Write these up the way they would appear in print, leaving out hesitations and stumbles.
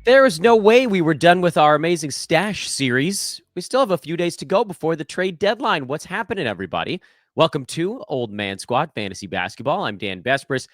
There is no way we were done with our amazing stash series. We still have a few days to go before the trade deadline. What's happening, everybody? Welcome to Old Man Squad Fantasy Basketball. I'm Dan Vespris,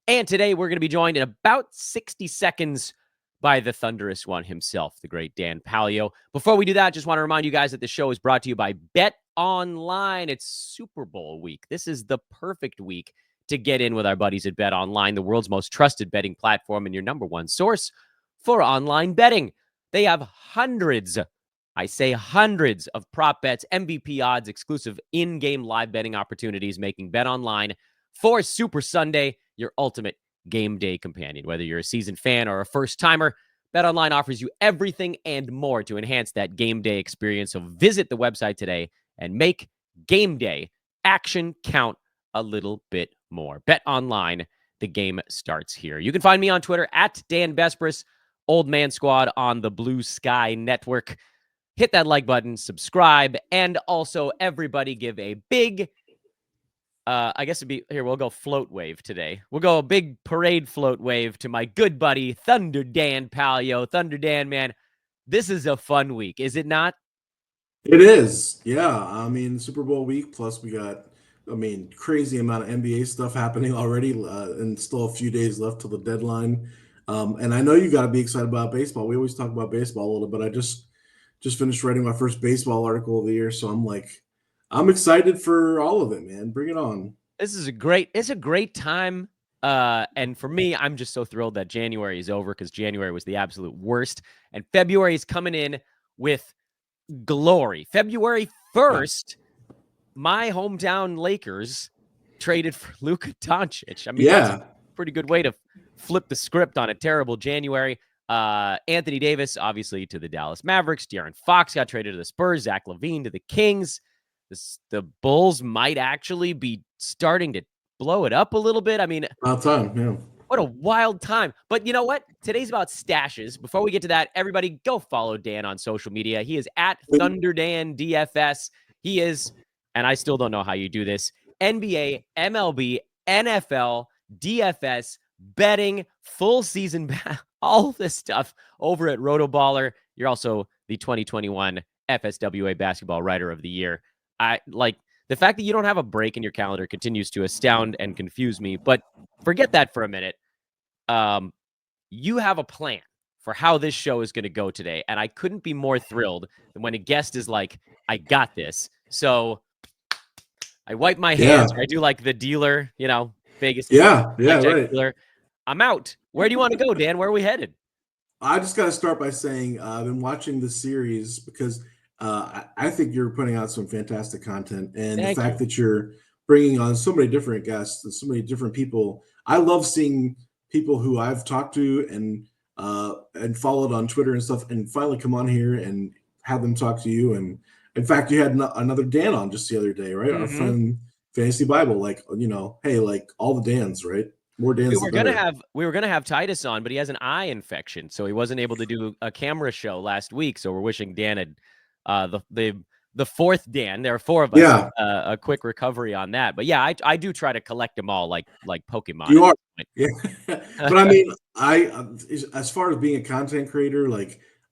and today we're going to be joined in about 60 seconds by the thunderous one himself, the great Dan Palyo. Before we do that, just want to remind you guys that the show is brought to you by Bet Online. It's Super Bowl week. This is the perfect week to get in with our buddies at Bet Online, the world's most trusted betting platform and your number one source for online betting. They have hundreds, I say hundreds of prop bets, MVP odds, exclusive in-game live betting opportunities, making Bet Online for Super Sunday your ultimate game day companion. Whether you're a seasoned fan or a first-timer, Bet Online offers you everything and more to enhance that game day experience. So visit the website today and make game day action count a little bit more. Bet Online, the game starts here. You can find me on Twitter at Dan Vespris, Old Man Squad on the Blue Sky Network. Hit that like button, subscribe, and also everybody give a big, I guess it'd be, here, we'll go float wave today. We'll go a big parade float wave to my good buddy, Thunder Dan Palyo. Thunder Dan, man, this is a fun week, is it not? It is. Yeah. I mean, Super Bowl week, plus we got, crazy amount of NBA stuff happening already, and still a few days left till the deadline. And I know you got to be excited about baseball. We always talk about baseball a little bit. I just finished writing my first baseball article of the year, so I'm excited for all of it, man. Bring it on. It's a great time. And for me, I'm just so thrilled that January is over because January was the absolute worst. And February is coming in with glory. February 1st, my hometown Lakers traded for Luka Doncic. I mean, that's a pretty good way to flip the script on a terrible January. Anthony Davis, obviously, to the Dallas Mavericks. De'Aaron Fox got traded to the Spurs. Zach LaVine to the Kings. The Bulls might actually be starting to blow it up a little bit. I mean, about time, yeah. What a wild time. But you know what? Today's about stashes. Before we get to that, everybody go follow Dan on social media. He is at ThunderDanDFS. He is, and I still don't know how you do this, NBA, MLB, NFL, DFS, betting, full season, all this stuff over at Rotoballer. You're also the 2021 FSWA Basketball Writer of the Year. I like the fact that you don't have a break in your calendar continues to astound and confuse me, but forget that for a minute. You have a plan for how this show is going to go today, and I couldn't be more thrilled than when a guest is like, I got this. So I wipe my hands. I do like the dealer, Vegas. Yeah, right. Dealer. I'm out. Where do you want to go, Dan? Where are we headed? I just got to start by saying I've been watching this series because I think you're putting out some fantastic content, and the fact that you're bringing on so many different guests and so many different people. I love seeing people who I've talked to and followed on Twitter and stuff, and finally come on here and have them talk to you. And in fact, you had another Dan on just the other day, right? Mm-hmm. Our friend Fantasy Bible, hey, like all the Dans, right? More Dans. We were gonna have Titus on, but he has an eye infection, so he wasn't able to do a camera show last week. So we're wishing Dan had the fourth Dan. There are four of us. Yeah. A quick recovery on that. But yeah, I do try to collect them all like Pokemon. You are. Yeah. But I mean, as far as being a content creator,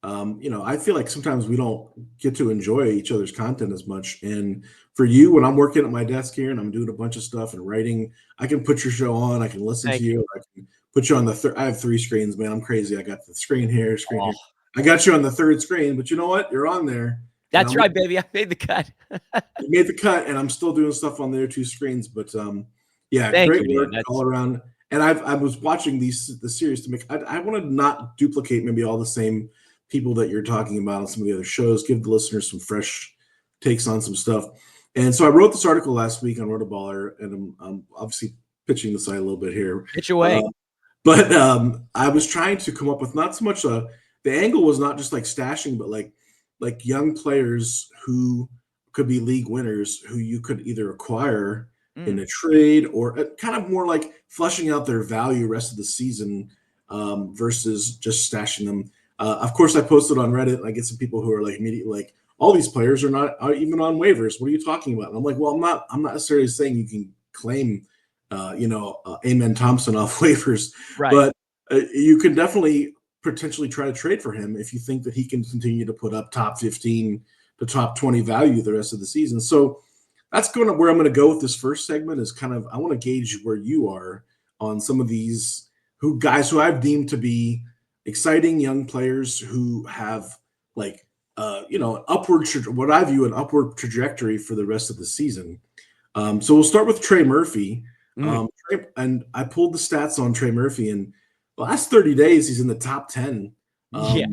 I feel like sometimes we don't get to enjoy each other's content as much. And for you, when I'm working at my desk here and I'm doing a bunch of stuff and writing, I can put your show on. I can listen to you. I can put you on I have 3 screens, man. I'm crazy. I got the screen here, here. I got you on the 3rd screen, but you know what? You're on there. That's right, baby. I made the cut. You made the cut, and I'm still doing stuff on their 2 screens. But great work all around. And I was watching the series to make. I want to not duplicate maybe all the same people that you're talking about on some of the other shows. Give the listeners some fresh takes on some stuff. And so I wrote this article last week on Rotoballer, and I'm obviously pitching the site a little bit here. Pitch away. But I was trying to come up with not so much the angle was not just like stashing, but like young players who could be league winners who you could either acquire in a trade or kind of more like fleshing out their value rest of the season versus just stashing them. Of course, I posted on Reddit, and I get some people who are like immediately like, all these players are not even on waivers. What are you talking about? And I'm like, well, I'm not necessarily saying you can claim, Amen Thompson off waivers, right. But you can definitely potentially try to trade for him if you think that he can continue to put up top 15 to top 20 value the rest of the season. So that's where I'm going to go with this first segment is kind of, I want to gauge where you are on some of these guys who I've deemed to be exciting young players who have like, what I view an upward trajectory for the rest of the season. So we'll start with Trey Murphy. And I pulled the stats on Trey Murphy, and the last 30 days, he's in the top 10. Yeah.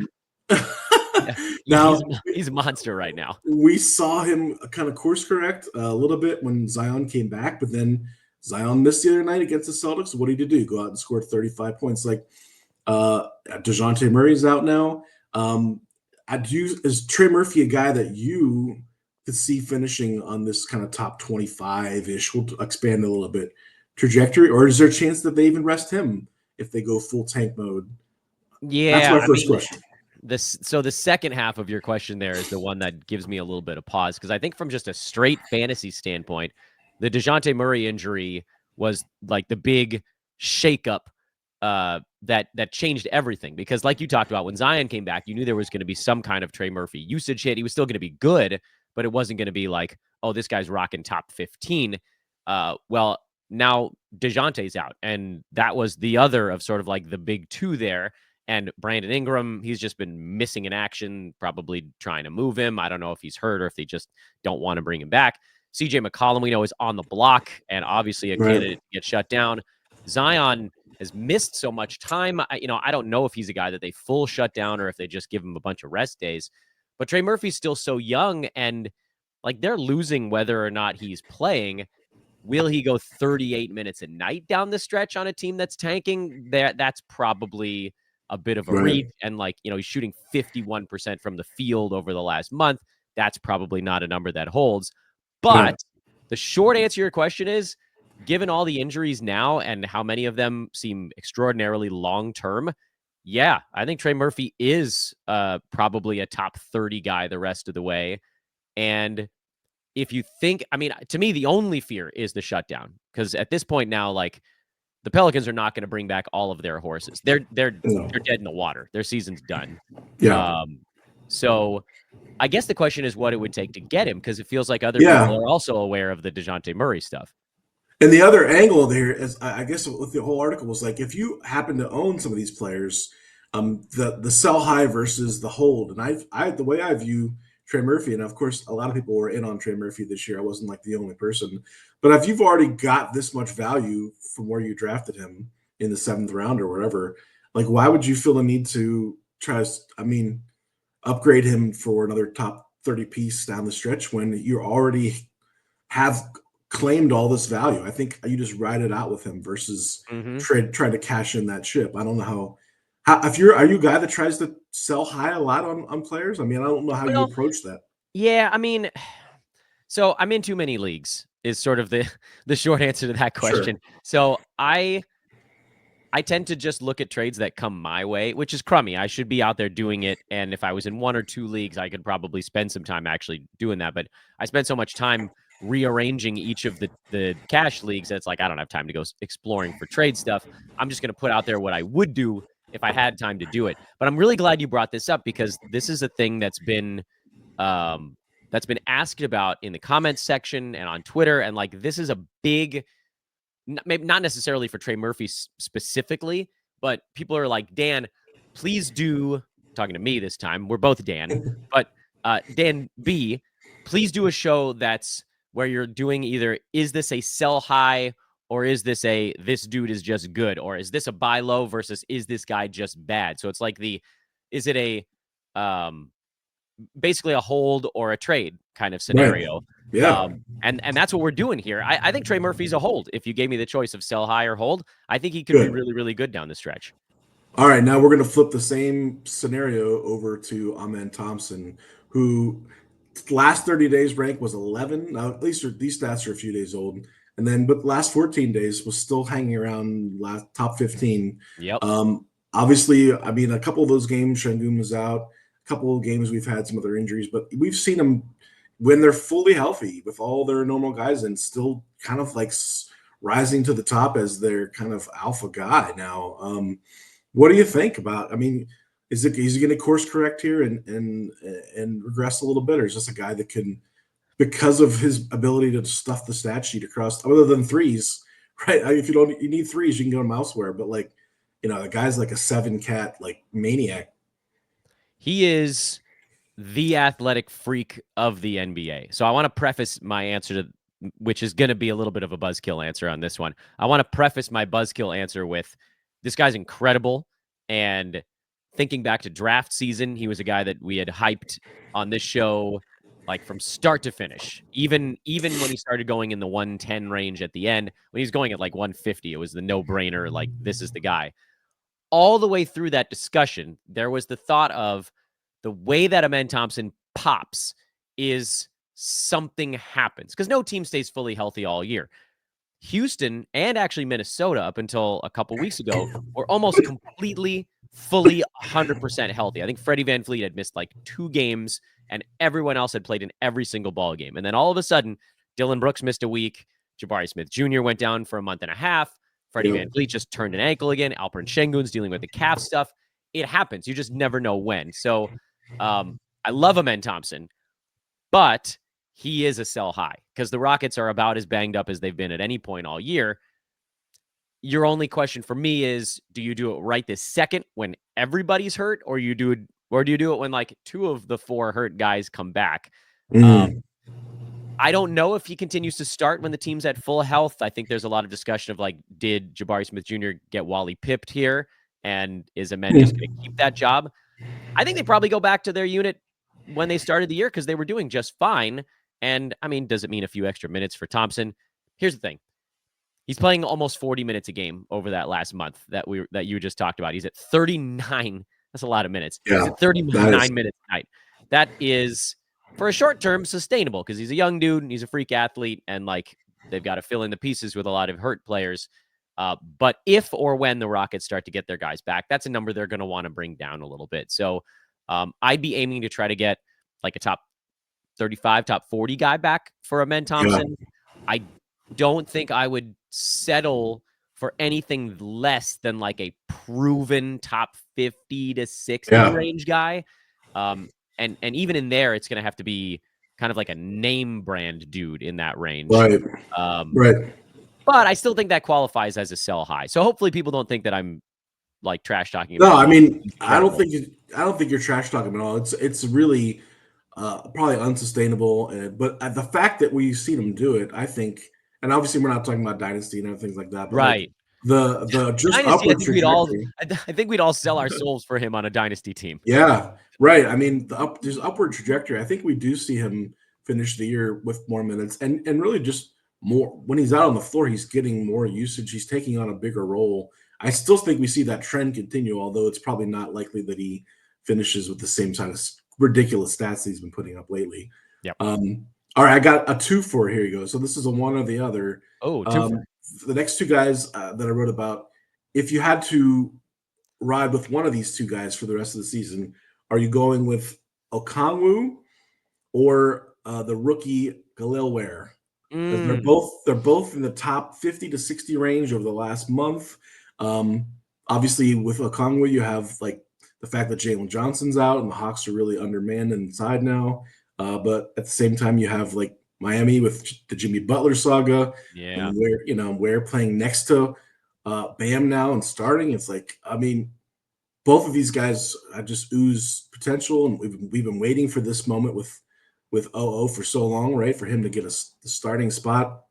Yeah. Now, he's a monster right now. We saw him kind of course correct a little bit when Zion came back, but then Zion missed the other night against the Celtics. What did he do? Go out and score 35 points. Like DeJounte Murray's out now. Is Trey Murphy a guy that you could see finishing on this kind of top 25-ish? We'll expand a little bit trajectory, or is there a chance that they even rest him if they go full tank mode? Yeah, that's my first question. So the second half of your question there is the one that gives me a little bit of pause, because I think from just a straight fantasy standpoint, the DeJounte Murray injury was like the big shakeup that changed everything. Because like you talked about, when Zion came back, you knew there was going to be some kind of Trey Murphy usage hit. He was still going to be good, but it wasn't going to be like, oh, this guy's rocking top 15. Well, now DeJounte's out, and that was the other of sort of like the big two there. And Brandon Ingram, he's just been missing in action, probably trying to move him. I don't know if he's hurt or if they just don't want to bring him back. CJ McCollum, we know, is on the block and obviously a candidate to get shut down. Zion has missed so much time. I don't know if he's a guy that they full shut down or if they just give him a bunch of rest days. But Trey Murphy's still so young, and like they're losing whether or not he's playing. Will he go 38 minutes a night down the stretch on a team that's tanking? That's probably a bit of a reach. And like, he's shooting 51% from the field over the last month. That's probably not a number that holds. But the short answer to your question is, given all the injuries now and how many of them seem extraordinarily long-term, yeah, I think Trey Murphy is probably a top 30 guy the rest of the way. And if you think, to me, the only fear is the shutdown, because at this point now, like, the Pelicans are not going to bring back all of their horses. They're dead in the water. Their season's done. Yeah. So I guess the question is what it would take to get him, because it feels like other people are also aware of the DeJounte Murray stuff. And the other angle there is, I guess, with the whole article was like, if you happen to own some of these players, the sell high versus the hold. And the way I view Trey Murphy, and of course, a lot of people were in on Trey Murphy this year. I wasn't like the only person. But if you've already got this much value from where you drafted him in the 7th round or whatever, like, why would you feel the need to upgrade him for another top 30 piece down the stretch when you already have claimed all this value? I think you just ride it out with him versus try to cash in that ship. I don't know how are you a guy that tries to sell high a lot on players? I don't know how you approach that. Yeah, so I'm in too many leagues is sort of the short answer to that question. Sure. So I tend to just look at trades that come my way, which is crummy. I should be out there doing it. And if I was in 1 or 2 leagues, I could probably spend some time actually doing that. But I spend so much time rearranging each of the cash leagues that it's like I don't have time to go exploring for trade stuff. I'm just going to put out there what I would do if I had time to do it. But I'm really glad you brought this up, because this is a thing that's been asked about in the comments section and on Twitter. And like, this is a big, maybe not necessarily for Trey Murphy specifically, but people are like, Dan, please do, talking to me this time, we're both Dan, but Dan B, please do a show that's where you're doing either, is this a sell high, or is this this dude is just good, or is this a buy low versus is this guy just bad? So it's like is it a basically a hold or a trade kind of scenario. Right. Yeah. And that's what we're doing here. I think Trey Murphy's a hold. If you gave me the choice of sell high or hold, I think he could be really, really good down the stretch. All right, now we're going to flip the same scenario over to Amen Thompson, who last 30 days rank was 11. Now, at least these stats are a few days old. And then, but last 14 days was still hanging around top 15. Yep. Obviously, a couple of those games, Şengün was out. A couple of games we've had some other injuries, but we've seen them when they're fully healthy with all their normal guys and still kind of like rising to the top as their kind of alpha guy now. What do you think about? is he going to course correct here and regress a little bit, or is this a guy that can, because of his ability to stuff the stat sheet across, other than threes, right? If you need threes, you can go to elsewhere, but like, the guy's like a 7-cat like maniac. He is the athletic freak of the NBA. So I want to preface my answer to, which is going to be a little bit of a buzzkill answer on this one. I want to preface my buzzkill answer with this guy's incredible. And thinking back to draft season, he was a guy that we had hyped on this show, like from start to finish. Even when he started going in the 110 range at the end, when he was going at like 150, it was the no-brainer, like this is the guy. All the way through that discussion, there was the thought of the way that Amen Thompson pops is something happens, because no team stays fully healthy all year. Houston and actually Minnesota, up until a couple weeks ago, were almost completely, fully 100% healthy. I think Freddie VanVleet had missed like 2 games, and everyone else had played in every single ball game. And then all of a sudden, Dylan Brooks missed a week. Jabari Smith Jr. went down for a month and a half. Freddie VanVleet just turned an ankle again. Alperen Şengün's dealing with the calf stuff. It happens. You just never know when. So I love Amen Thompson, but he is a sell high because the Rockets are about as banged up as they've been at any point all year. Your only question for me is, do you do it right this second when everybody's hurt, or do you do it when like 2 of the 4 hurt guys come back? I don't know if he continues to start when the team's at full health. I think there's a lot of discussion of like, did Jabari Smith Jr. get Wally pipped here? And is Amen just going to keep that job? I think they probably go back to their unit when they started the year because they were doing just fine. And I mean, does it mean a few extra minutes for Thompson? Here's the thing. He's playing almost 40 minutes a game over that last month that you just talked about. He's at 39. That's a lot of minutes. Yeah, he's at 39 minutes a night. That is, for a short term, sustainable because he's a young dude and he's a freak athlete, and like they've got to fill in the pieces with a lot of hurt players. But if or when the Rockets start to get their guys back, that's a number they're going to want to bring down a little bit. So I'd be aiming to try to get like a top 35, top 40 guy back for Amen Thompson. Yeah. I don't think I would settle for anything less than like a proven top 50 to 60 range guy. And even in there, it's going to have to be kind of like a name brand dude in that range. Right. Right. But I still think that qualifies as a sell high. So hopefully people don't think that I'm like trash talking. No, I mean, I don't think you're trash talking at all. It's really probably unsustainable. But the fact that we've seen him do it, I think, and obviously we're not talking about dynasty and other things like that. But right. Like the just dynasty, upward trajectory. I think we'd all sell our souls for him on a dynasty team. Yeah, right. I mean, there's upward trajectory. I think we do see him finish the year with more minutes and really just more when he's out on the floor. He's getting more usage. He's taking on a bigger role. I still think we see that trend continue, although it's probably not likely that he finishes with the same kind of ridiculous stats that he's been putting up lately. Yep. All right, I got a 2 for. Here you go. So this is a one or the other. Oh, 2 the next 2 guys that I wrote about, if you had to ride with one of these 2 guys for the rest of the season, are you going with Okongwu or the rookie Ware? They're both in the top 50 to 60 range over the last month. Obviously, with Okongwu, you have like the fact that Jalen Johnson's out and the Hawks are really undermanned inside now. But at the same time, you have like Miami with the Jimmy Butler saga. Yeah. And Ware playing next to Bam now and starting. It's like, I mean, both of these guys just ooze potential. And we've been waiting for this moment with OO for so long, right? For him to get the starting spot.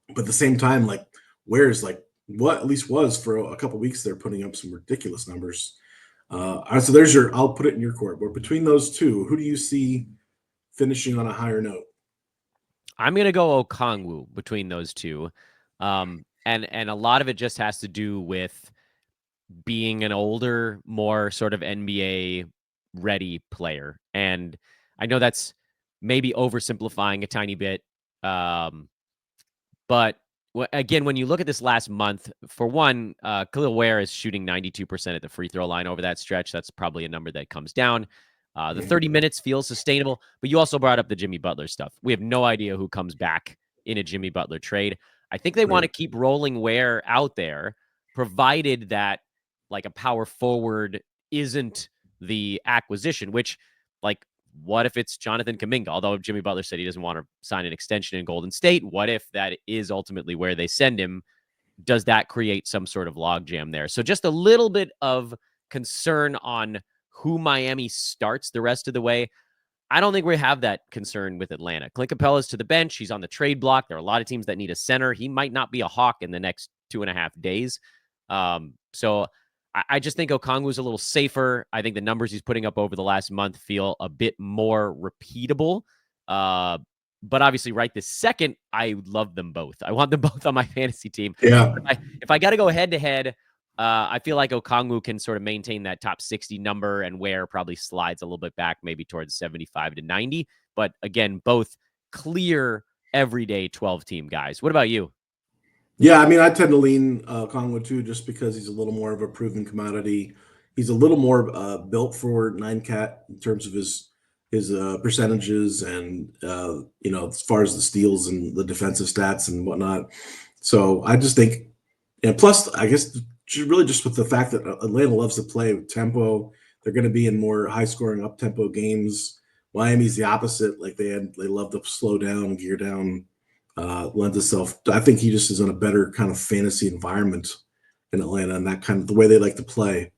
But at the same time, like Ware's like what at least was for a couple weeks there, putting up some ridiculous numbers. All right, so there's I'll put it in your court. But between those 2, who do you see finishing on a higher note? I'm going to go Okongwu between those 2. And a lot of it just has to do with being an older, more sort of NBA ready player. And I know that's maybe oversimplifying a tiny bit. But again, when you look at this last month, for one, Ware is shooting 92% at the free throw line over that stretch. That's probably a number that comes down. The 30 minutes feels sustainable, but you also brought up the Jimmy Butler stuff. We have no idea who comes back in a Jimmy Butler trade. I think they want to keep rolling Ware out there, provided that like a power forward isn't the acquisition, which, like, what if it's Jonathan Kuminga? Although Jimmy Butler said he doesn't want to sign an extension in Golden State, what if that is ultimately where they send him? Does that create some sort of logjam there? So just a little bit of concern on who Miami starts the rest of the way. I don't think we have that concern with Atlanta. Clint Capella's to the bench. He's on the trade block. There are a lot of teams that need a center. He might not be a Hawk in the next 2.5 days. So I just think Okongwu's a little safer. I think the numbers he's putting up over the last month feel a bit more repeatable. But obviously, right this second, I love them both. I want them both on my fantasy team. Yeah. If I got to go head to head, I feel like Okongwu can sort of maintain that top 60 number, and Ware probably slides a little bit back, maybe towards 75 to 90. But again, both clear everyday 12-team guys. What about you? Yeah, I mean, I tend to lean Okongwu too, just because he's a little more of a proven commodity. He's a little more built for 9-cat in terms of his percentages and as far as the steals and the defensive stats and whatnot. So I just think, and plus, I guess really just with the fact that Atlanta loves to play with tempo, they're going to be in more high-scoring, up-tempo games. Miami's the opposite; like they love to slow down and gear down. Lends itself. I think he just is in a better kind of fantasy environment in Atlanta, and that kind of the way they like to play.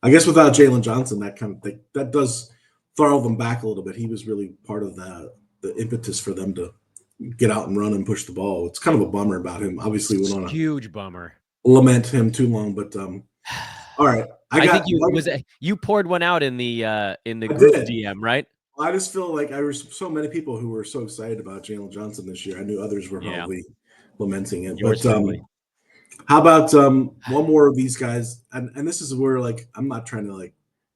I guess without Jalen Johnson, that kind of thing, that does throttle them back a little bit. He was really part of the impetus for them to get out and run and push the ball. It's kind of a bummer about him. Obviously, we don't want to Huge bummer. lament him too long, but all right. I think you poured one out in the group DM, right? I just feel like there were so many people who were so excited about Jalen Johnson this year. I knew others were probably lamenting it. Yours but how about one more of these guys? And this is where, like, I'm not trying to like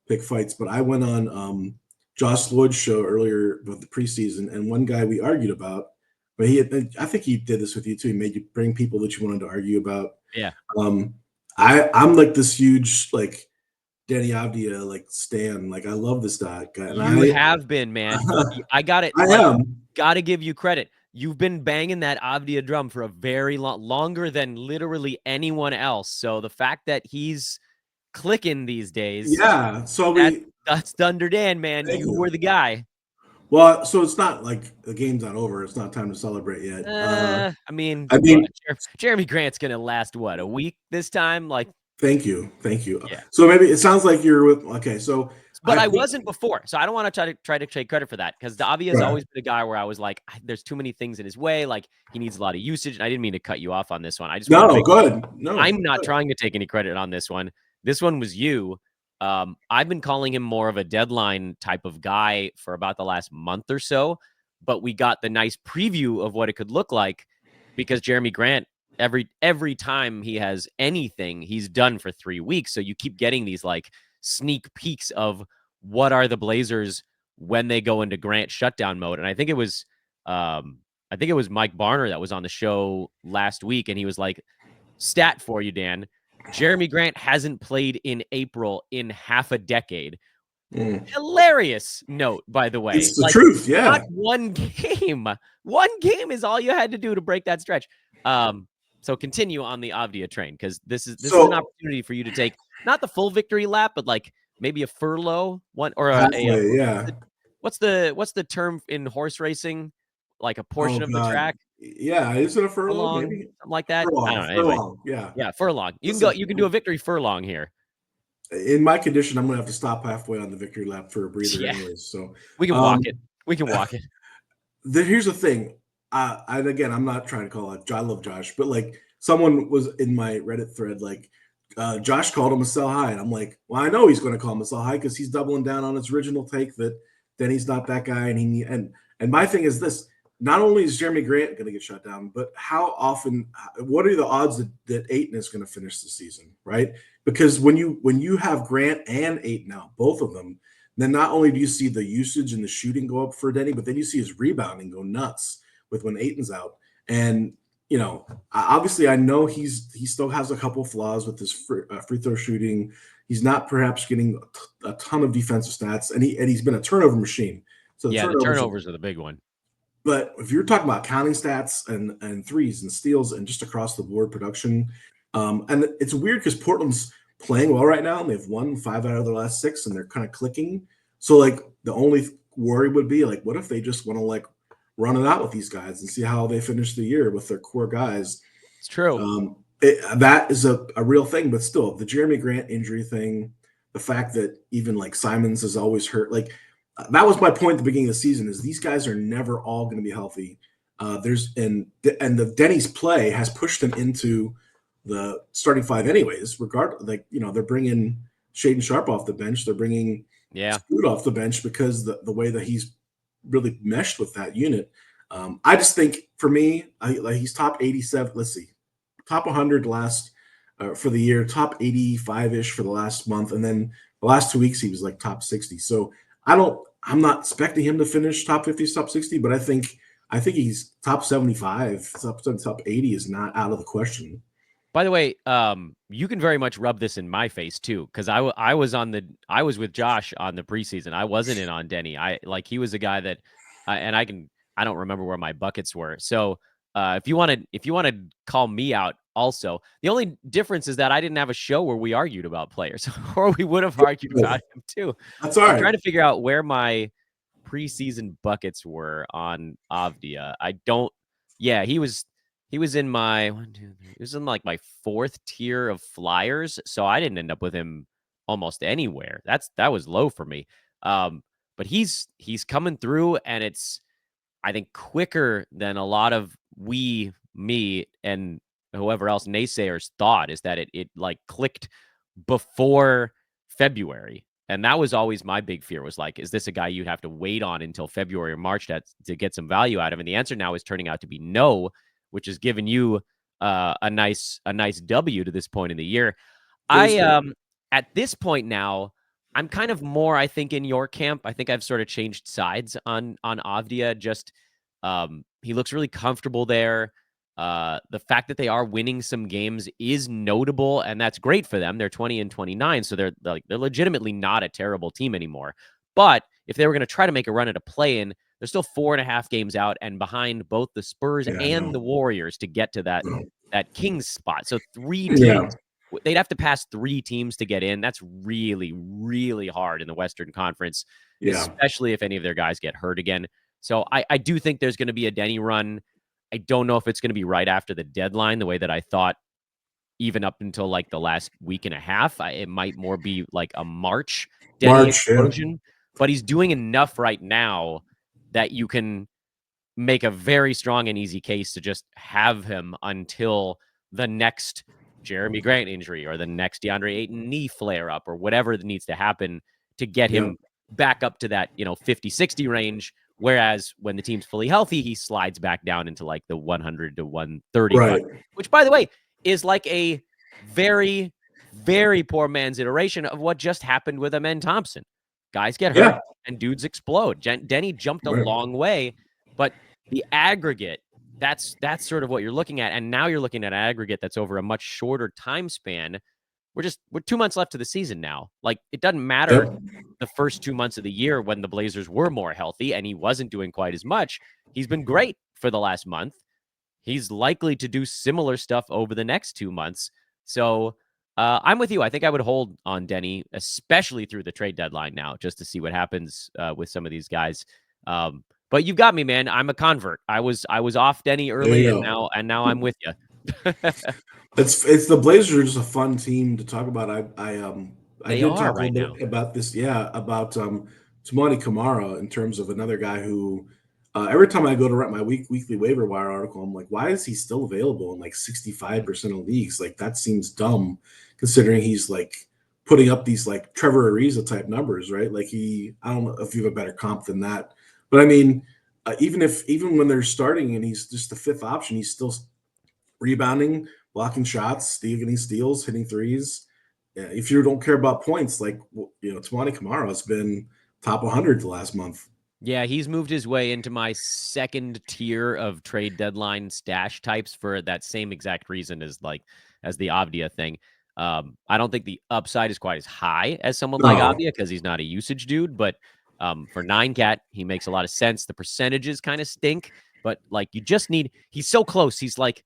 pick fights, but I went on Josh Lloyd's show earlier with the preseason, and one guy we argued about, but I think he did this with you too. He made you bring people that you wanted to argue about. Yeah. I'm like this huge like Deni Avdija like stan. Like I love this guy. And you have been, man. I got it. I am. Got to give you credit. You've been banging that Avdija drum for a very longer than literally anyone else. So the fact that he's clicking these days, yeah. So that's Thunder Dan, man. You were the guy. Well, so it's not like the game's not over. It's not time to celebrate yet. I mean, Jeremy Grant's gonna last a week this time. Like, thank you. Yeah. So maybe it sounds like you're with. Okay, so but I wasn't before, so I don't want to try to take credit for that because the Avdija has always been a guy where I was like, there's too many things in his way. Like he needs a lot of usage. And I didn't mean to cut you off on this one. I just I'm not trying to take any credit on this one. This one was you. I've been calling him more of a deadline type of guy for about the last month or so, but we got the nice preview of what it could look like because Jeremy Grant, every time he has anything, he's done for 3 weeks. So you keep getting these like sneak peeks of what are the Blazers when they go into Grant shutdown mode. And I think it was Mike Barner that was on the show last week, and he was like, stat for you, Dan. Jeremy Grant hasn't played in April in half a decade. Hilarious note, by the way. It's the truth, yeah. Not one game. One game is all you had to do to break that stretch. So continue on the Avdija train because this is an opportunity for you to take not the full victory lap, but like maybe a furlough one or yeah. What's the term in horse racing? Like a portion of the track. Yeah, is it a furlong? Maybe something like that. Furlong, I don't know. Anyway. Yeah, furlong. You can do a victory furlong here. In my condition, I'm gonna have to stop halfway on the victory lap for a breather, anyways. So we can walk it. We can walk it. Here's the thing. And again, I'm not trying to call it. I love Josh, but like someone was in my Reddit thread, like Josh called him a sell high, and I'm like, well, I know he's going to call him a sell high because he's doubling down on his original take that Deni's not that guy, and my thing is this. Not only is Jeremy Grant going to get shut down, but what are the odds that Ayton is going to finish the season, right? Because when you have Grant and Ayton out, both of them, then not only do you see the usage and the shooting go up for Deni, but then you see his rebounding go nuts with when Ayton's out. And, obviously I know he still has a couple flaws with his free throw shooting. He's not perhaps getting a ton of defensive stats, and he's been a turnover machine. So the turnovers are the big one. But if you're talking about counting stats and threes and steals and just across the board production, and it's weird because Portland's playing well right now, and they've won 5 out of their last 6, and they're kind of clicking. So like the only worry would be like, what if they just want to like run it out with these guys and see how they finish the year with their core guys? It's true. That is a real thing, but still, the Jeremy Grant injury thing, the fact that even like Simons is always hurt, like that was my point at the beginning of the season, is these guys are never all going to be healthy. The Deni's play has pushed him into the starting 5 anyways. Like they're bringing Shaden Sharp off the bench, they're bringing Scoot off the bench because the way that he's really meshed with that unit. I just think for me, he's top 87. Let's see, top 100 last for the year, top 85 ish for the last month, and then the last 2 weeks he was like top 60. So I'm not expecting him to finish top 50, top 60, but I think he's top 75, top 80 is not out of the question. By the way, you can very much rub this in my face too, because I was with Josh on the preseason. I wasn't in on Deni. He was a guy that, I don't remember where my buckets were. So if you want to call me out, also the only difference is that I didn't have a show where we argued about players, or we would have argued about him too. That's all right. I'm trying to figure out where my preseason buckets were on Avdija. He was in my he was in like my 4th tier of flyers, so I didn't end up with him almost anywhere. That was low for me. But he's coming through, and it's, I think, quicker than a lot of me and whoever else naysayers thought, is that it like clicked before February. And that was always my big fear, was like, is this a guy you'd have to wait on until February or March to get some value out of? And the answer now is turning out to be no, which has given you a nice W to this point in the year. At this point now, I'm kind of more, I think, in your camp. I think I've sort of changed sides on Avdija. Just he looks really comfortable there. The fact that they are winning some games is notable, and that's great for them. They're 20-29, so they're legitimately not a terrible team anymore. But if they were going to try to make a run at a play-in, they're still 4.5 games out and behind both the Spurs and the Warriors to get to that Kings spot. So 3 teams, they'd have to pass 3 teams to get in. That's really, really hard in the Western Conference, especially if any of their guys get hurt again. So I do think there's going to be a Deni run. I don't know if it's going to be right after the deadline, the way that I thought even up until like the last week and a half. It might more be like a March Deni explosion. But he's doing enough right now that you can make a very strong and easy case to just have him until the next Jeremy Grant injury or the next DeAndre Ayton knee flare up or whatever that needs to happen to get him back up to that 50-60 range. Whereas when the team's fully healthy, he slides back down into like the 100 to 130, which, by the way, is like a very, very poor man's iteration of what just happened with Amen Thompson. Guys get hurt and dudes explode. Deni jumped a long way, but the aggregate, that's sort of what you're looking at. And now you're looking at an aggregate that's over a much shorter time span. We're 2 months left to the season now. Like, it doesn't matter the first 2 months of the year when the Blazers were more healthy and he wasn't doing quite as much. He's been great for the last month. He's likely to do similar stuff over the next 2 months. So I'm with you. I think I would hold on Deni, especially through the trade deadline now, just to see what happens with some of these guys. But you've got me, man. I'm a convert. I was off Deni early, and now I'm with you. It's the Blazers are just a fun team to talk about. I did talk a little bit about this, about Toumani Camara, in terms of another guy who every time I go to write my weekly waiver wire article, I'm like, why is he still available in like 65% of leagues? Like, that seems dumb considering he's like putting up these like Trevor Ariza type numbers, right? Like, I don't know if you have a better comp than that, but I mean, even when they're starting and he's just the 5th option, he's still rebounding, blocking shots, getting steals, hitting threes. If you don't care about points, like Toumani Camara has been top 100 the last month. Yeah, he's moved his way into my 2nd tier of trade deadline stash types for that same exact reason as the Avdija thing. I don't think the upside is quite as high as someone like Avdija because he's not a usage dude, but for 9-cat, he makes a lot of sense. The percentages kind of stink, but like, you just need, he's so close. He's like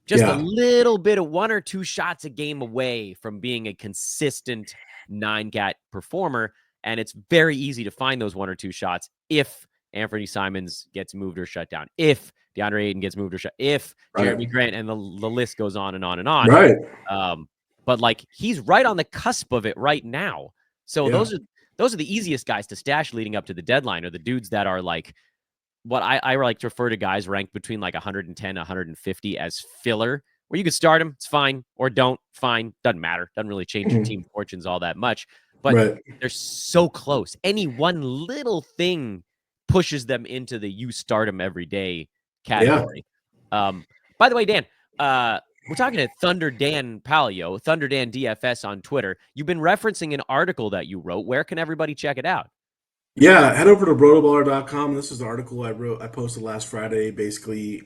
just a little bit of 1 or 2 shots a game away from being a consistent 9-gat performer. And it's very easy to find those 1 or 2 shots if Anthony Simons gets moved or shut down, if DeAndre Ayton gets moved or shut, if Jeremy Grant, and the list goes on and on and on. Right. But like he's right on the cusp of it right now. So those are the easiest guys to stash leading up to the deadline, or the dudes that are like what I like to refer to guys ranked between like 110, 150 as filler, where you could start them, it's fine, or don't, fine, doesn't matter. Doesn't really change your team fortunes all that much. But they're so close. Any one little thing pushes them into the you start them every day category. By the way, Dan, we're talking to Thunder Dan Palyo, Thunder Dan DFS on Twitter. You've been referencing an article that you wrote. Where can everybody check it out? Yeah, head over to rotoballer.com. This is the article I posted last Friday, basically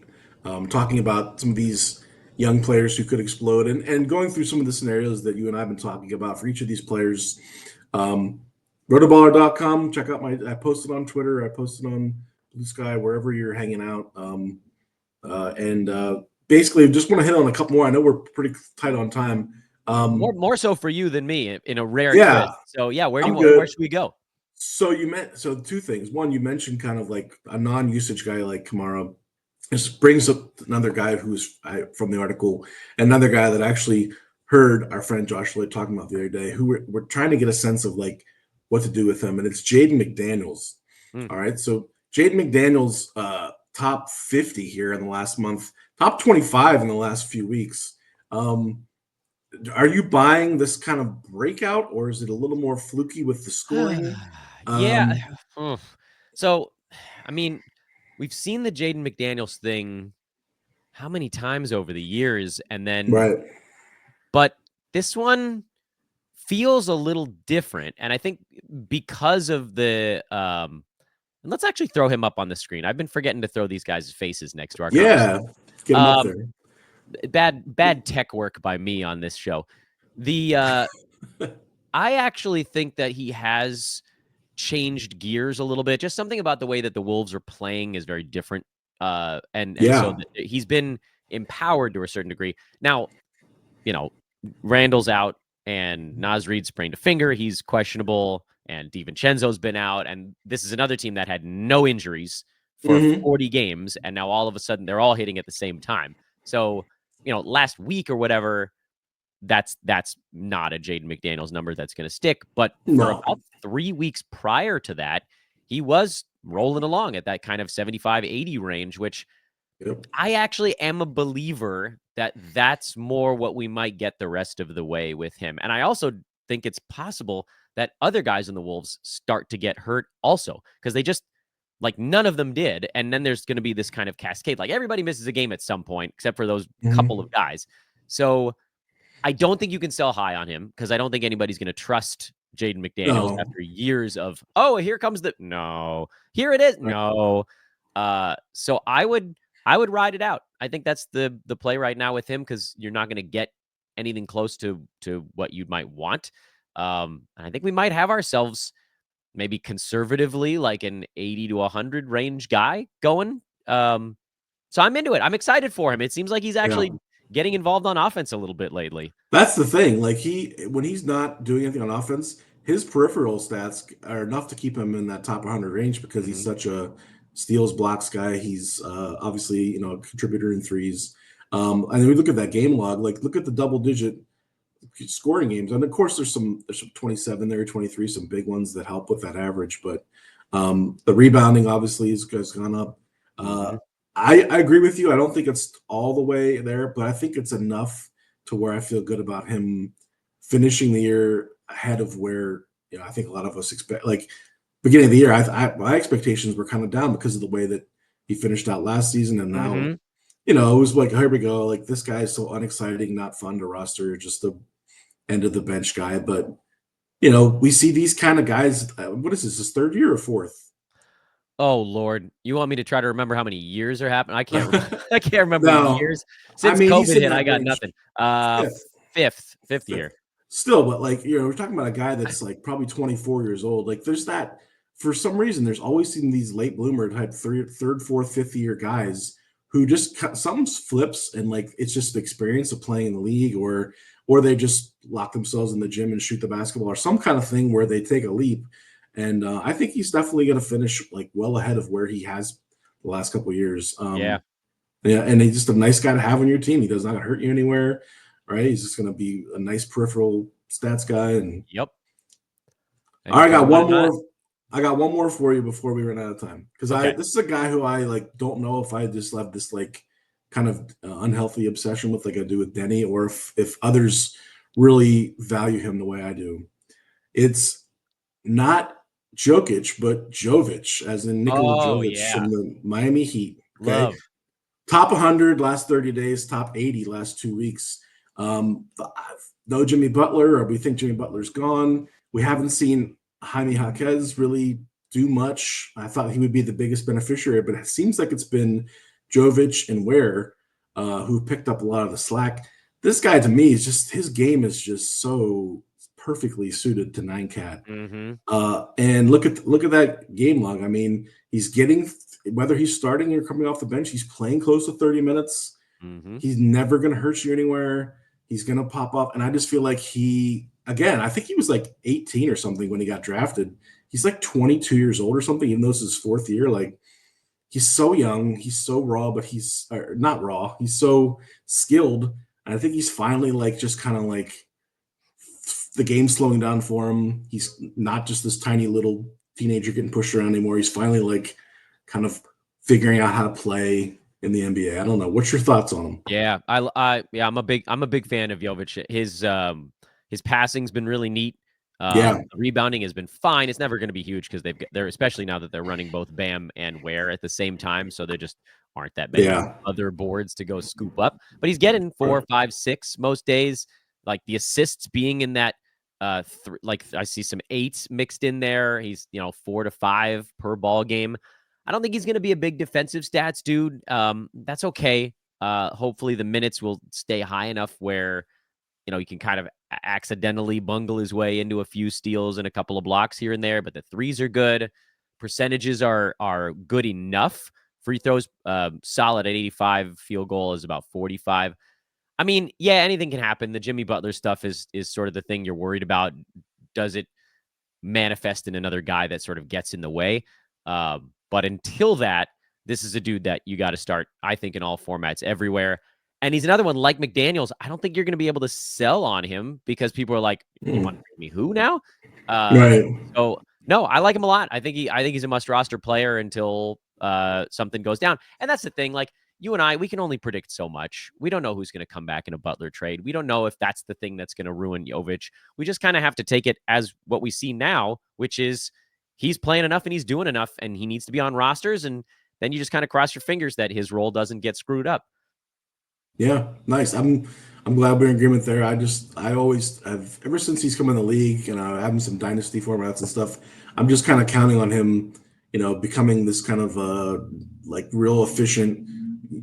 talking about some of these young players who could explode and going through some of the scenarios that you and I have been talking about for each of these players. Rotoballer.com. Check out I posted on Twitter. I posted on Blue Sky, wherever you're hanging out. Basically, just want to hit on a couple more. I know we're pretty tight on time. More so for you than me in a rare twist. So yeah, where should we go? So two things. One, you mentioned kind of like a non-usage guy like Camara. This brings up another guy who's from the article, another guy that I actually heard our friend Josh Lloyd talking about the other day, who we're trying to get a sense of like what to do with him, and it's Jaden McDaniels. All right, so Jaden McDaniels, top 50 here in the last month, top 25 in the last few weeks. Are you buying this kind of breakout, or is it a little more fluky with the scoring? Yeah. So, I mean, we've seen the Jaden McDaniels thing how many times over the years, and then but this one feels a little different, and I think because of the let's actually throw him up on the screen. I've been forgetting to throw these guys' faces next to our get him up there. Bad tech work by me on this show. I actually think that he has changed gears a little bit. Just something about the way that the Wolves are playing is very different. So he's been empowered to a certain degree. Now, Randall's out and Naz Reid sprained a finger. He's questionable, and DiVincenzo's been out. And this is another team that had no injuries for 40 games. And now all of a sudden they're all hitting at the same time. So, last week or whatever, that's not a Jaden McDaniels number that's going to stick. But for about 3 weeks prior to that, he was rolling along at that kind of 75-80 range, which I actually am a believer that that's more what we might get the rest of the way with him. And I also think it's possible that other guys in the Wolves start to get hurt also, because they just, like, none of them did. And then there's going to be this kind of cascade. Like, everybody misses a game at some point, except for those couple of guys. So I don't think you can sell high on him, because I don't think anybody's going to trust Jaden McDaniels after years of, here comes here it is. So I would ride it out. I think that's the play right now with him, because you're not going to get anything close to what you might want. And I think we might have ourselves maybe conservatively like an 80 to 100 range guy going. So I'm into it. I'm excited for him. It seems like he's actually getting involved on offense a little bit lately. That's the thing. Like, when he's not doing anything on offense, his peripheral stats are enough to keep him in that top 100 range, because he's such a steals, blocks guy. He's obviously, a contributor in threes. And then we look at that game log, like look at the double-digit scoring games. And of course there's some 27 there, 23, some big ones that help with that average. But the rebounding obviously has gone up. I agree with you. I don't think it's all the way there, but I think it's enough to where I feel good about him finishing the year ahead of where I think a lot of us expect. Like, beginning of the year, my expectations were kind of down because of the way that he finished out last season, and now it was like, here we go. Like, this guy is so unexciting, not fun to roster, just the end of the bench guy. But we see these kind of guys. What is this? His third year or fourth? Oh Lord, you want me to try to remember how many years are happening? I can't. I can't remember years since COVID hit. I got nothing. Fifth year. Still, but like, we're talking about a guy that's like probably 24 years old. Like, there's for some reason, there's always been these late bloomer type third, fourth, fifth year guys who just some flips and like it's just the experience of playing in the league, or they just lock themselves in the gym and shoot the basketball, or some kind of thing where they take a leap. And I think he's definitely going to finish like well ahead of where he has the last couple of years. Yeah. Yeah, and he's just a nice guy to have on your team. He does not hurt you anywhere, right? He's just going to be a nice peripheral stats guy. And Yep. all right, I got one not? more. I got one more for you before we run out of time, because Okay. this is a guy who I like don't know if I just have this like kind of unhealthy obsession with, like I do with Deni, or if others really value him the way I do. It's not Jokic, but Jović, as in Nikola Oh, Jović yeah. from the Miami Heat. Okay, Love. top 100 last 30 days, top 80 last 2 weeks. No Jimmy Butler, or we think Jimmy Butler's gone. We haven't seen Jaime Jaquez really do much. I thought he would be the biggest beneficiary, but it seems like it's been Jović and Ware who picked up a lot of the slack. This guy, to me, is just, his game is just so perfectly suited to 9-cat. Mm-hmm. And look at that game log. I mean, he's getting, whether he's starting or coming off the bench, he's playing close to 30 minutes. Mm-hmm. He's never going to hurt you anywhere. He's going to pop up. And I just feel like I think he was like 18 or something when he got drafted. He's like 22 years old or something, even though it's his fourth year. Like, he's so young. He's so raw, but he's not raw. He's so skilled. And I think he's finally like just kind of like the game's slowing down for him. He's not just this tiny little teenager getting pushed around anymore. He's finally like kind of figuring out how to play in the NBA. I don't know. What's your thoughts on him? Yeah, I'm a big fan of Jović. His passing's been really neat. Rebounding has been fine. It's never going to be huge because they're especially now that they're running both Bam and Ware at the same time, so there just aren't that many other boards to go scoop up. But he's getting 4, 5, 6 most days. Like the assists being in that, like I see some 8s mixed in there. He's 4 to 5 per ball game. I don't think he's going to be a big defensive stats dude. That's okay. Hopefully the minutes will stay high enough where, he can kind of accidentally bungle his way into a few steals and a couple of blocks here and there, but the threes are good. Percentages are good enough. Free throws, solid at 85. Field goal is about 45. I mean, yeah, anything can happen. The Jimmy Butler stuff is sort of the thing you're worried about. Does it manifest in another guy that sort of gets in the way? But until that, this is a dude that you got to start, I think, in all formats everywhere. And he's another one like McDaniels. I don't think you're going to be able to sell on him because people are like, you want to pay me who now? Right. So no, I like him a lot. I think he's a must roster player until something goes down. And that's the thing. Like you and I, we can only predict so much. We don't know who's going to come back in a Butler trade. We don't know if that's the thing that's going to ruin Jović. We just kind of have to take it as what we see now, which is he's playing enough and he's doing enough and he needs to be on rosters. And then you just kind of cross your fingers that his role doesn't get screwed up. Yeah, nice. I'm glad we're in agreement there. I always have, ever since he's come in the league and having some dynasty formats and stuff, I'm just kind of counting on him, becoming this kind of like real efficient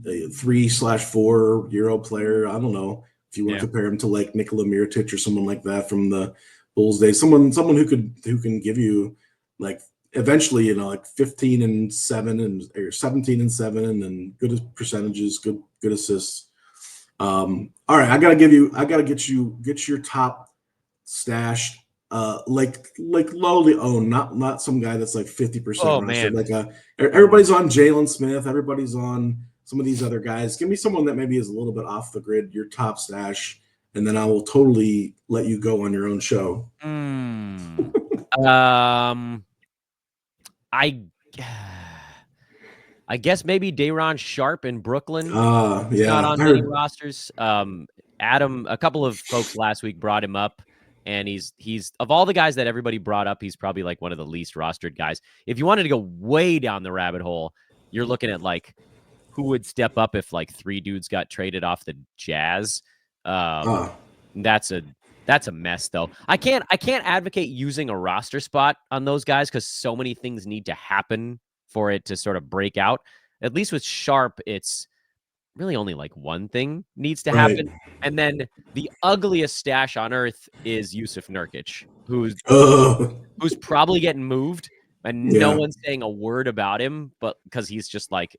3/4 Euro player. I don't know if you want to compare him to like Nikola Mirotic or someone like that from the Bulls days. Someone who can give you like eventually, like 15-7 or 17-7 and good percentages, good assists. All right, I gotta get your top stash, like lowly owned, not some guy that's like 50% Oh, roster. man. Like everybody's on Jalen Smith, everybody's on some of these other guys. Give me someone that maybe is a little bit off the grid, your top stash, and then I will totally let you go on your own show. I guess maybe Day'Ron Sharp in Brooklyn. He's Yeah, not on many rosters. Adam, a couple of folks last week brought him up, and he's of all the guys that everybody brought up, he's probably like one of the least rostered guys. If you wanted to go way down the rabbit hole, you're looking at like who would step up if like 3 dudes got traded off the Jazz. That's a mess though. I can't advocate using a roster spot on those guys because so many things need to happen for it to sort of break out. At least with Sharp, it's really only like one thing needs to happen. And then the ugliest stash on earth is Yusuf Nurkic, who's probably getting moved and no one's saying a word about him, but because he's just like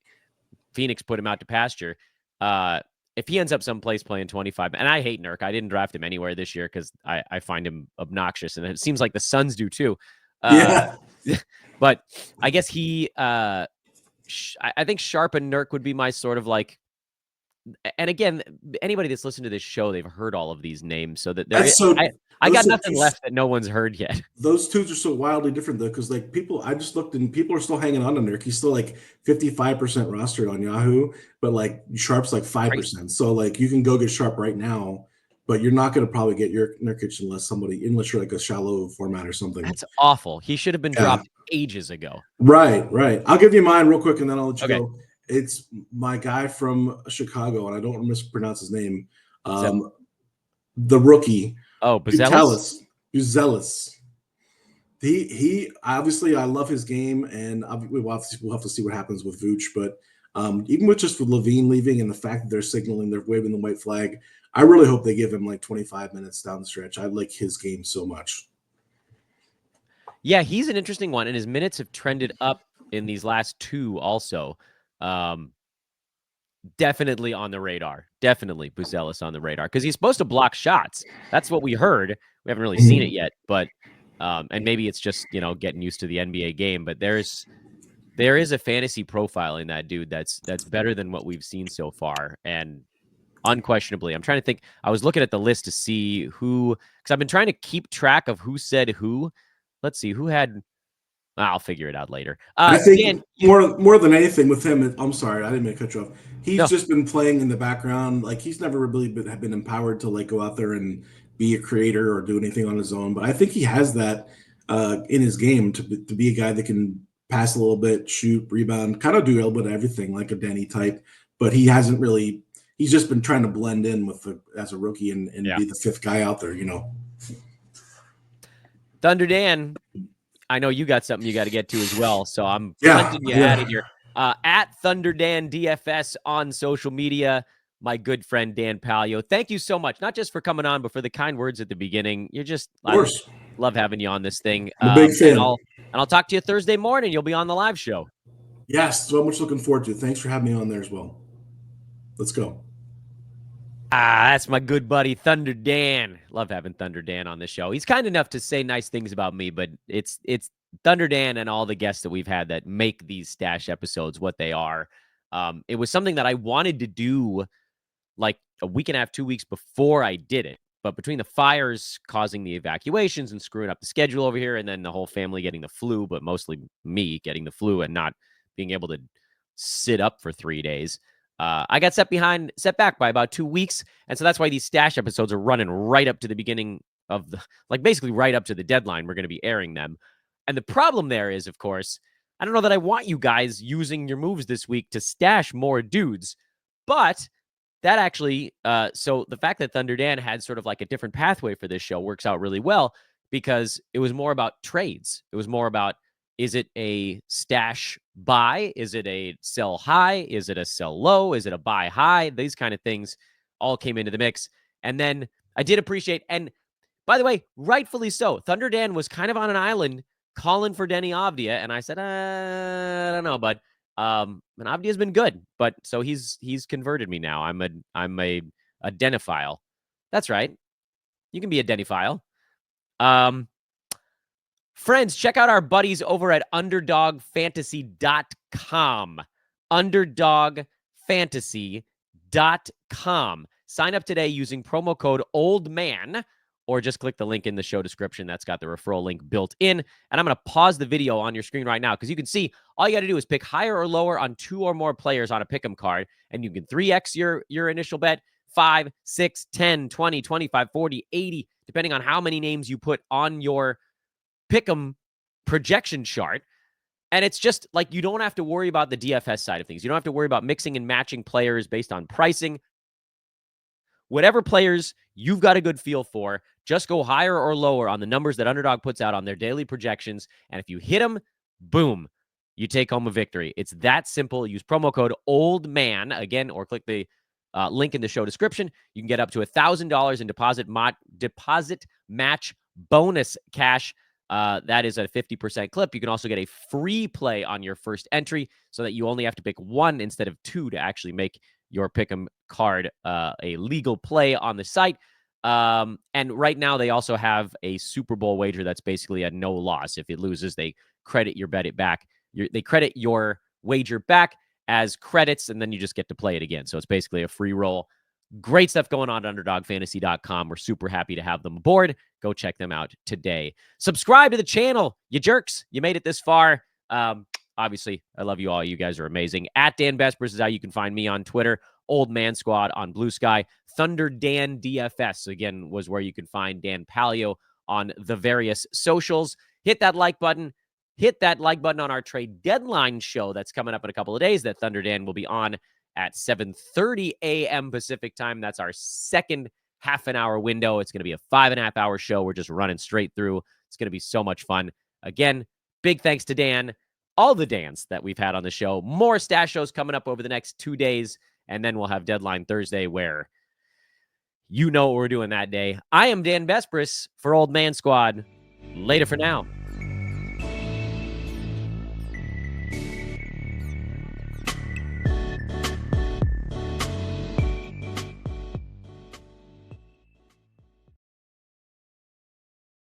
Phoenix put him out to pasture. If he ends up someplace playing 25, and I hate Nurk. I didn't draft him anywhere this year because I find him obnoxious, and it seems like the Suns do too. Yeah. But I guess I think Sharp and Nurk would be my sort of like, and again, anybody that's listened to this show, they've heard all of these names, so that I got nothing left that no one's heard yet. Those twos are so wildly different though, because like I just looked and people are still hanging on to Nurk. He's still like 55% rostered on Yahoo, but like Sharp's like 5%. So like you can go get Sharp right now, but you're not going to probably get your Nurkic unless you're like a shallow format or something. That's awful. He should have been dropped ages ago. Right. I'll give you mine real quick and then I'll let you go. It's my guy from Chicago, and I don't mispronounce his name. The rookie. Oh, Buzelis. He obviously, I love his game, and we'll have to see what happens with Vooch. But even with Levine leaving and the fact that they're waving the white flag, I really hope they give him like 25 minutes down the stretch. I like his game so much. Yeah, he's an interesting one, and his minutes have trended up in these last two also. Definitely on the radar. Definitely Buzelis on the radar because he's supposed to block shots. That's what we heard. We haven't really seen it yet, but and maybe it's just, getting used to the NBA game, but there is a fantasy profile in that dude that's better than what we've seen so far. And unquestionably, I'm trying to think. I was looking at the list to see who, because I've been trying to keep track of who said who. Let's see who had. I'll figure it out later. I think Dan, more than anything with him, I'm sorry, I didn't mean to cut you off. He's just been playing in the background. Like he's never really been empowered to like go out there and be a creator or do anything on his own. But I think he has that in his game to be a guy that can pass a little bit, shoot, rebound, kind of do a little bit of everything like a Deni type. But he hasn't really. He's just been trying to blend in as a rookie and be the fifth guy out there. Thunder Dan. I know you got something you got to get to as well, so I'm punting you out of here. At Thunder Dan DFS on social media, my good friend Dan Palyo. Thank you so much, not just for coming on, but for the kind words at the beginning. I love having you on this thing. I'm a big fan. And I'll talk to you Thursday morning. You'll be on the live show. Yes, so much looking forward to it. Thanks for having me on there as well. Let's go. That's my good buddy, Thunder Dan. Love having Thunder Dan on the show. He's kind enough to say nice things about me, but it's Thunder Dan and all the guests that we've had that make these stash episodes what they are. It was something that I wanted to do like a week and a half, 2 weeks before I did it. But between the fires causing the evacuations and screwing up the schedule over here, and then the whole family getting the flu, but mostly me getting the flu and not being able to sit up for 3 days, I got set back by about 2 weeks. And so that's why these stash episodes are running right up to the beginning of basically right up to the deadline. We're going to be airing them. And the problem there is, of course, I don't know that I want you guys using your moves this week to stash more dudes, but that actually, so the fact that Thunder Dan had sort of like a different pathway for this show works out really well because it was more about trades. It was more about, is it a stash buy? Is it a sell high? Is it a sell low? Is it a buy high? These kind of things all came into the mix. And then I did appreciate, and by the way, rightfully so, Thunder Dan was kind of on an island calling for Deni Avdija, and I said, I don't know, bud. And Avdija's been good, but so he's converted me now. I'm a Denifile. That's right. You can be a Denifile. Friends, check out our buddies over at underdogfantasy.com. Underdogfantasy.com. Sign up today using promo code OLDMAN, or just click the link in the show description. That's got the referral link built in. And I'm going to pause the video on your screen right now because you can see all you got to do is pick higher or lower on 2 or more players on a pick'em card, and you can 3x your initial bet, 5, 6, 10, 20, 25, 40, 80, depending on how many names you put on your pick'em projection chart. And it's just like you don't have to worry about the DFS side of things. You don't have to worry about mixing and matching players based on pricing. Whatever players you've got a good feel for, just go higher or lower on the numbers that Underdog puts out on their daily projections. And if you hit them, boom, you take home a victory. It's that simple. Use promo code OLDMAN, again, or click the link in the show description. You can get up to $1,000 in deposit match bonus cash. That is a 50% clip. You can also get a free play on your first entry so that you only have to pick one instead of two to actually make your Pick'em card a legal play on the site. And right now, they also have a Super Bowl wager that's basically a no loss. If it loses, they credit your bet it back. They credit your wager back as credits, and then you just get to play it again. So it's basically a free roll. Great stuff going on at underdogfantasy.com. We're super happy to have them aboard. Go check them out today. Subscribe to the channel, you jerks. You made it this far. Obviously, I love you all. You guys are amazing. At Dan Vespers is how you can find me on Twitter. Old Man Squad on Blue Sky. Thunder Dan DFS, again, was where you can find Dan Palyo on the various socials. Hit that like button. Hit that like button on our trade deadline show that's coming up in a couple of days that Thunder Dan will be on at 7:30 a.m. Pacific time. That's our second half an hour window. It's going to be a 5.5 hour show. We're just running straight through. It's going to be so much fun. Again, big thanks to Dan, all the Dans that we've had on the show. More stash shows coming up over the next 2 days, and then we'll have Deadline Thursday where you know what we're doing that day. I am Dan Vespers for Old Man Squad. Later for now.